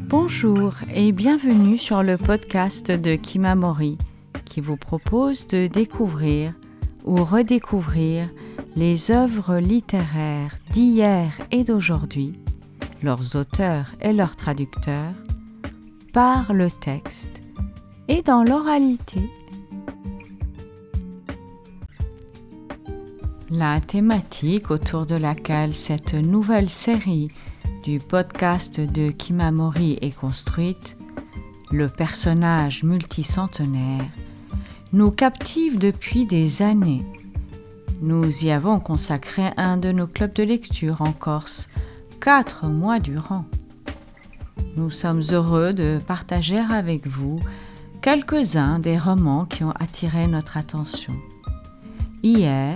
Bonjour et bienvenue sur le podcast de Kimamori qui vous propose de découvrir ou redécouvrir les œuvres littéraires d'hier et d'aujourd'hui, leurs auteurs et leurs traducteurs, par le texte et dans l'oralité. La thématique autour de laquelle cette nouvelle série du podcast de Kimamori est construite, le personnage multicentenaire, nous captive depuis des années. Nous y avons consacré un de nos clubs de lecture en Corse, 4 mois durant. Nous sommes heureux de partager avec vous quelques-uns des romans qui ont attiré notre attention. Hier,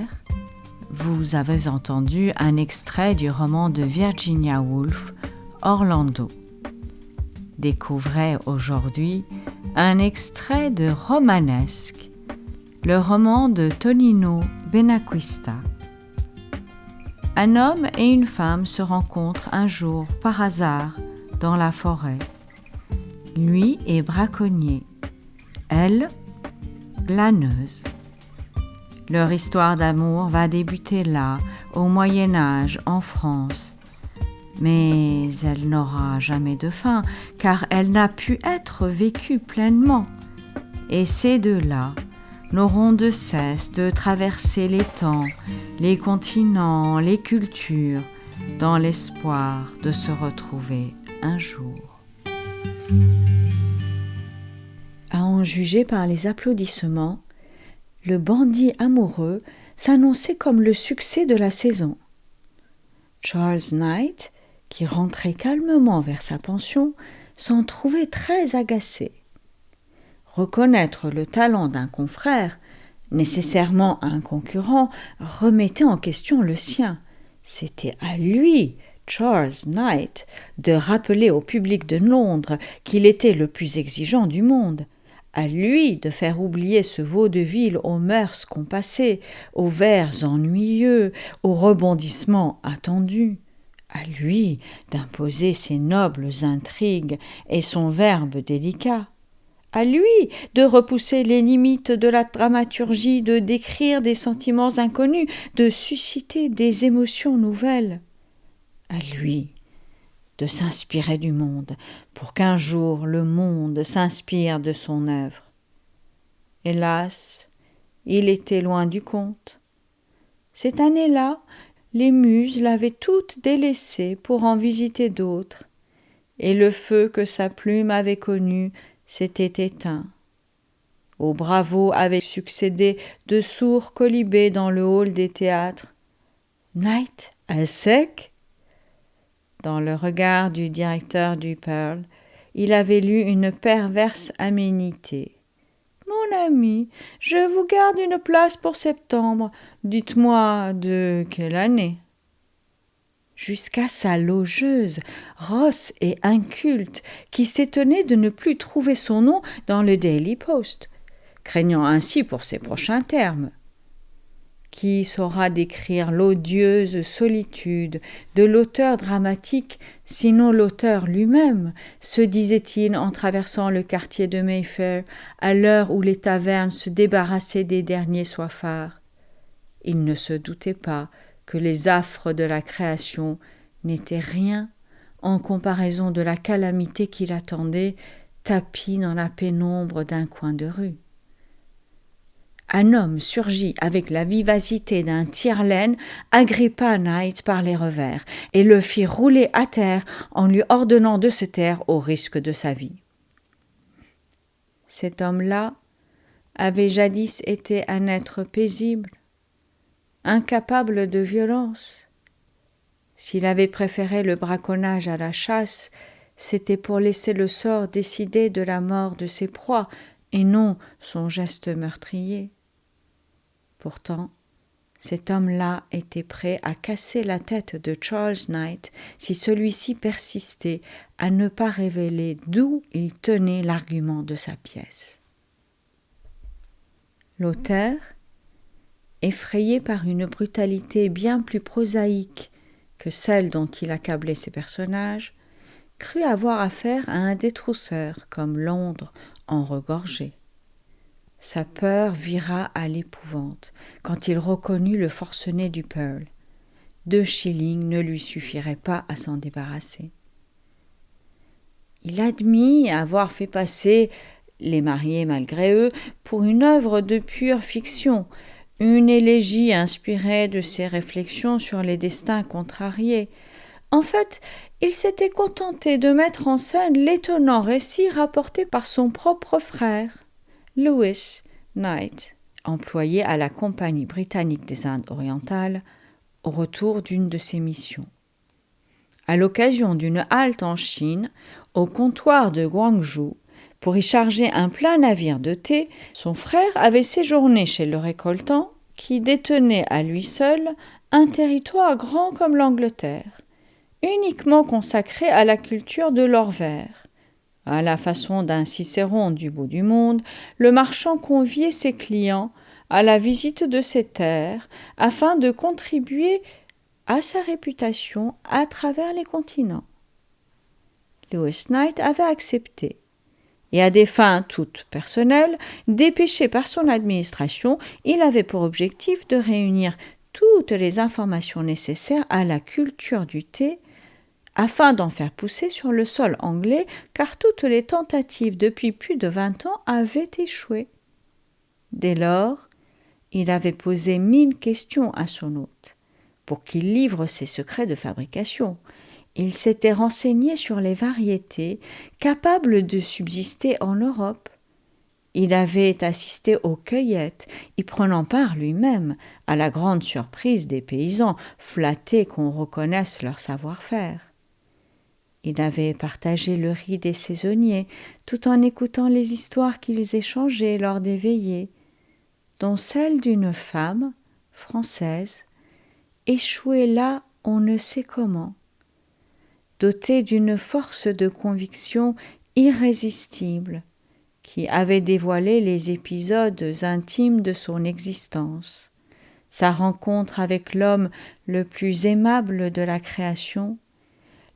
vous avez entendu un extrait du roman de Virginia Woolf, Orlando. Découvrez aujourd'hui un extrait de Romanesque, le roman de Tonino Benacquista. Un homme et une femme se rencontrent un jour par hasard dans la forêt. Lui est braconnier, elle, glaneuse. Leur histoire d'amour va débuter là, au Moyen-Âge, en France. Mais elle n'aura jamais de fin, car elle n'a pu être vécue pleinement. Et ces deux-là n'auront de cesse de traverser les temps, les continents, les cultures, dans l'espoir de se retrouver un jour. À en juger par les applaudissements, le bandit amoureux s'annonçait comme le succès de la saison. Charles Knight, qui rentrait calmement vers sa pension, s'en trouvait très agacé. Reconnaître le talent d'un confrère, nécessairement un concurrent, remettait en question le sien. C'était à lui, Charles Knight, de rappeler au public de Londres qu'il était le plus exigeant du monde. À lui de faire oublier ce vaudeville aux mœurs compassées, aux vers ennuyeux, aux rebondissements attendus. À lui d'imposer ses nobles intrigues et son verbe délicat. À lui de repousser les limites de la dramaturgie, de décrire des sentiments inconnus, de susciter des émotions nouvelles. À lui de s'inspirer du monde, pour qu'un jour le monde s'inspire de son œuvre. Hélas, il était loin du compte. Cette année-là, les muses l'avaient toutes délaissé pour en visiter d'autres, et le feu que sa plume avait connu s'était éteint. Au bravo avaient succédé de sourds quolibets dans le hall des théâtres. Knight à sec? Dans le regard du directeur du Pearl, il avait lu une perverse aménité. « Mon ami, je vous garde une place pour septembre. Dites-moi de quelle année ?» Jusqu'à sa logeuse, rosse et inculte, qui s'étonnait de ne plus trouver son nom dans le Daily Post, craignant ainsi pour ses prochains termes. Qui saura décrire l'odieuse solitude de l'auteur dramatique, sinon l'auteur lui-même, se disait-il en traversant le quartier de Mayfair, à l'heure où les tavernes se débarrassaient des derniers soifards. Il ne se doutait pas que les affres de la création n'étaient rien en comparaison de la calamité qui l'attendait, tapie dans la pénombre d'un coin de rue. Un homme surgit avec la vivacité d'un tire-laine, agrippa Knight par les revers et le fit rouler à terre en lui ordonnant de se taire au risque de sa vie. Cet homme-là avait jadis été un être paisible, incapable de violence. S'il avait préféré le braconnage à la chasse, c'était pour laisser le sort décider de la mort de ses proies et non son geste meurtrier. Pourtant, cet homme-là était prêt à casser la tête de Charles Knight si celui-ci persistait à ne pas révéler d'où il tenait l'argument de sa pièce. L'auteur, effrayé par une brutalité bien plus prosaïque que celle dont il accablait ses personnages, cru avoir affaire à un détrousseur, comme Londres en regorgeait. Sa peur vira à l'épouvante quand il reconnut le forcené du Pearl. 2 shillings ne lui suffiraient pas à s'en débarrasser. Il admit avoir fait passer Les mariés malgré eux pour une œuvre de pure fiction, une élégie inspirée de ses réflexions sur les destins contrariés. En fait, il s'était contenté de mettre en scène l'étonnant récit rapporté par son propre frère, Lewis Knight, employé à la Compagnie britannique des Indes orientales, au retour d'une de ses missions. À l'occasion d'une halte en Chine, au comptoir de Guangzhou, pour y charger un plein navire de thé, son frère avait séjourné chez le récoltant qui détenait à lui seul un territoire grand comme l'Angleterre, uniquement consacré à la culture de l'or vert. À la façon d'un Cicéron du bout du monde, le marchand conviait ses clients à la visite de ses terres afin de contribuer à sa réputation à travers les continents. Lewis Knight avait accepté, et à des fins toutes personnelles, dépêché par son administration, il avait pour objectif de réunir toutes les informations nécessaires à la culture du thé afin d'en faire pousser sur le sol anglais, car toutes les tentatives depuis plus de 20 ans avaient échoué. Dès lors, il avait posé 1000 questions à son hôte, pour qu'il livre ses secrets de fabrication. Il s'était renseigné sur les variétés capables de subsister en Europe. Il avait assisté aux cueillettes, y prenant part lui-même, à la grande surprise des paysans, flattés qu'on reconnaisse leur savoir-faire. Il avait partagé le riz des saisonniers, tout en écoutant les histoires qu'ils échangeaient lors des veillées, dont celle d'une femme, française, échouée là on ne sait comment, dotée d'une force de conviction irrésistible, qui avait dévoilé les épisodes intimes de son existence, sa rencontre avec l'homme le plus aimable de la création,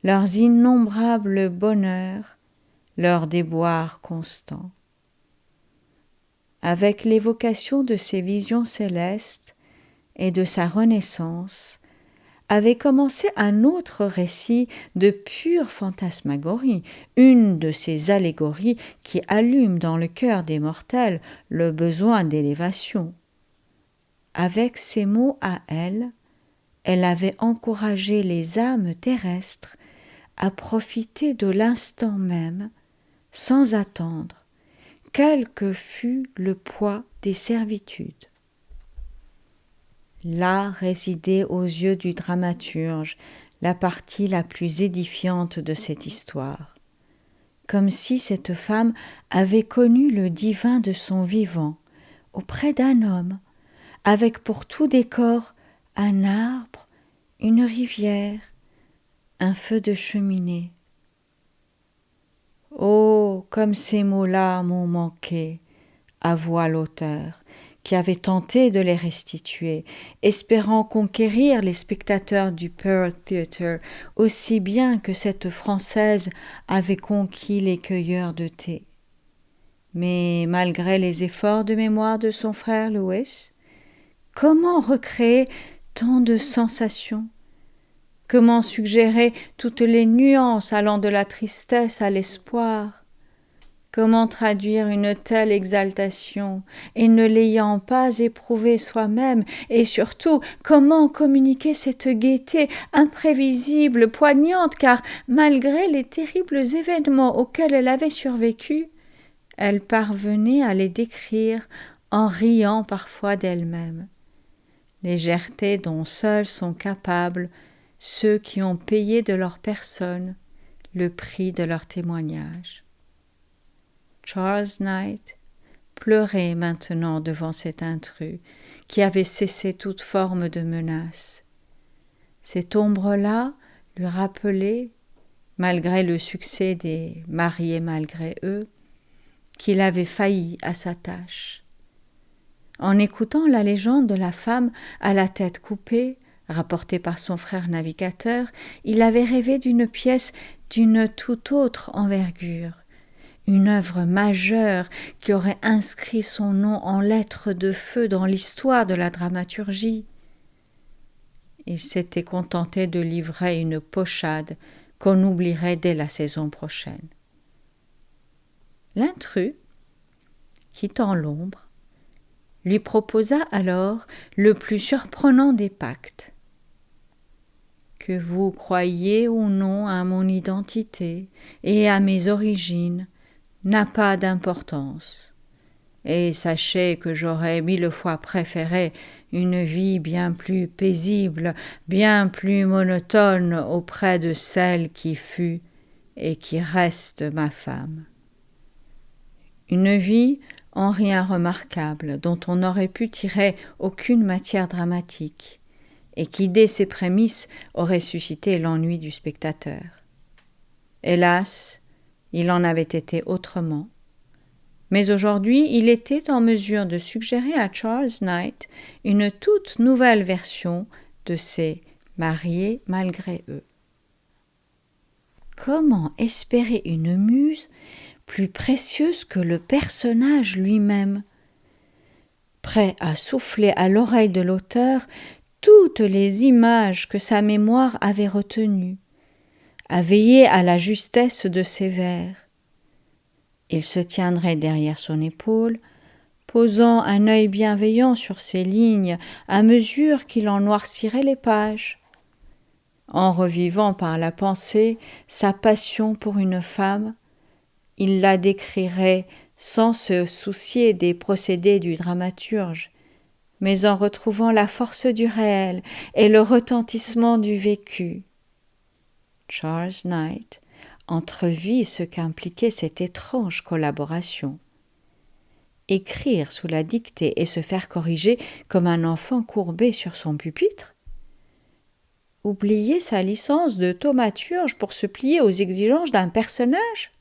leurs innombrables bonheurs, leurs déboires constants. Avec l'évocation de ses visions célestes et de sa renaissance, avait commencé un autre récit de pure fantasmagorie, une de ces allégories qui allument dans le cœur des mortels le besoin d'élévation. Avec ces mots à elle, elle avait encouragé les âmes terrestres à profiter de l'instant même, sans attendre, quel que fût le poids des servitudes. Là résidait aux yeux du dramaturge la partie la plus édifiante de cette histoire, comme si cette femme avait connu le divin de son vivant, auprès d'un homme, avec pour tout décor un arbre, une rivière, un feu de cheminée. Oh, comme ces mots-là m'ont manqué, avoua l'auteur, qui avait tenté de les restituer, espérant conquérir les spectateurs du Pearl Theatre aussi bien que cette Française avait conquis les cueilleurs de thé. Mais malgré les efforts de mémoire de son frère Lewis, comment recréer tant de sensations? Comment suggérer toutes les nuances allant de la tristesse à l'espoir? Comment traduire une telle exaltation et ne l'ayant pas éprouvée soi-même, et surtout comment communiquer cette gaieté imprévisible, poignante, car malgré les terribles événements auxquels elle avait survécu, elle parvenait à les décrire en riant parfois d'elle-même. Légèreté dont seuls sont capables ceux qui ont payé de leur personne le prix de leur témoignage. Charles Knight pleurait maintenant devant cet intrus qui avait cessé toute forme de menace. Cette ombre-là lui rappelait, malgré le succès des mariés malgré eux, qu'il avait failli à sa tâche. En écoutant la légende de la femme à la tête coupée, rapportée par son frère navigateur, il avait rêvé d'une pièce d'une toute autre envergure, une œuvre majeure qui aurait inscrit son nom en lettres de feu dans l'histoire de la dramaturgie. Il s'était contenté de livrer une pochade qu'on oublierait dès la saison prochaine. L'intrus, quittant l'ombre, lui proposa alors le plus surprenant des pactes. Que vous croyiez ou non à mon identité et à mes origines n'a pas d'importance, et sachez que j'aurais 1000 fois préféré une vie bien plus paisible, bien plus monotone auprès de celle qui fut et qui reste ma femme. Une vie en rien remarquable, dont on n'aurait pu tirer aucune matière dramatique, et qui, dès ses prémices, aurait suscité l'ennui du spectateur. Hélas, il en avait été autrement. Mais aujourd'hui, il était en mesure de suggérer à Charles Knight une toute nouvelle version de ces mariés malgré eux. Comment espérer une muse plus précieuse que le personnage lui-même, prêt à souffler à l'oreille de l'auteur toutes les images que sa mémoire avait retenues, à veiller à la justesse de ses vers. Il se tiendrait derrière son épaule, posant un œil bienveillant sur ses lignes à mesure qu'il en noircirait les pages, en revivant par la pensée sa passion pour une femme. Il la décrirait sans se soucier des procédés du dramaturge, mais en retrouvant la force du réel et le retentissement du vécu. Charles Knight entrevit ce qu'impliquait cette étrange collaboration. Écrire sous la dictée et se faire corriger comme un enfant courbé sur son pupitre? Oublier sa licence de thaumaturge pour se plier aux exigences d'un personnage?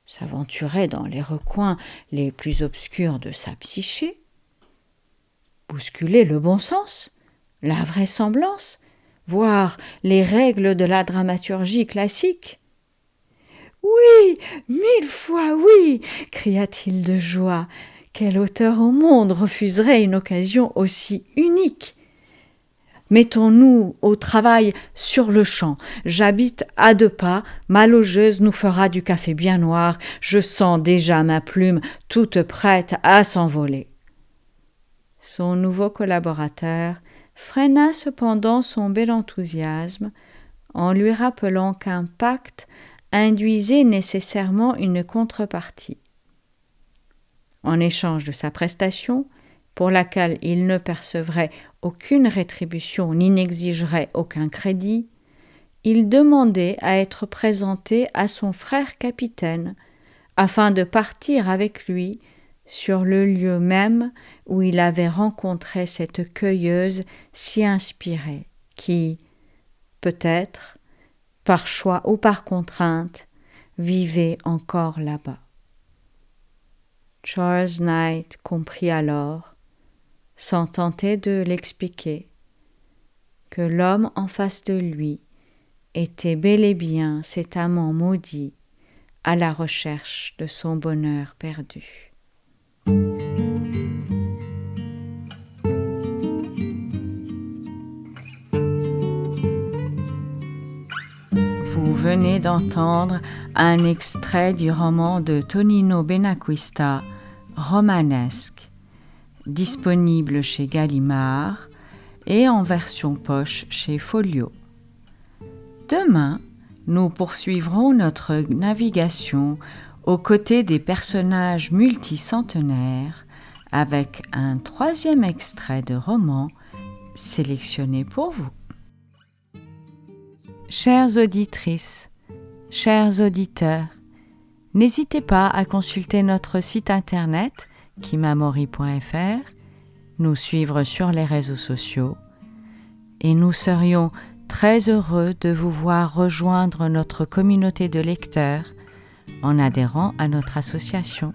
S'aventurer dans les recoins les plus obscurs de sa psyché? Bousculer le bon sens, la vraisemblance, voire les règles de la dramaturgie classique? « Oui, 1000 fois oui !» cria-t-il de joie. « Quel auteur au monde refuserait une occasion aussi unique ?» Mettons-nous au travail sur le champ. J'habite à 2 pas, ma logeuse nous fera du café bien noir, je sens déjà ma plume toute prête à s'envoler. Son nouveau collaborateur freina cependant son bel enthousiasme en lui rappelant qu'un pacte induisait nécessairement une contrepartie. En échange de sa prestation, pour laquelle il ne percevrait aucune rétribution ni n'exigerait aucun crédit, il demandait à être présenté à son frère capitaine, afin de partir avec lui sur le lieu même où il avait rencontré cette cueilleuse si inspirée, qui, peut-être, par choix ou par contrainte, vivait encore là-bas. Charles Knight comprit alors, sans tenter de l'expliquer, que l'homme en face de lui était bel et bien cet amant maudit à la recherche de son bonheur perdu. Vous venez d'entendre un extrait du roman de Tonino Benacquista, Romanesque, disponible chez Gallimard et en version poche chez Folio. Demain, nous poursuivrons notre navigation aux côtés des personnages multicentenaires avec un 3e extrait de roman sélectionné pour vous. Chères auditrices, chers auditeurs, n'hésitez pas à consulter notre site internet kimamori.fr, nous suivre sur les réseaux sociaux et nous serions très heureux de vous voir rejoindre notre communauté de lecteurs en adhérant à notre association.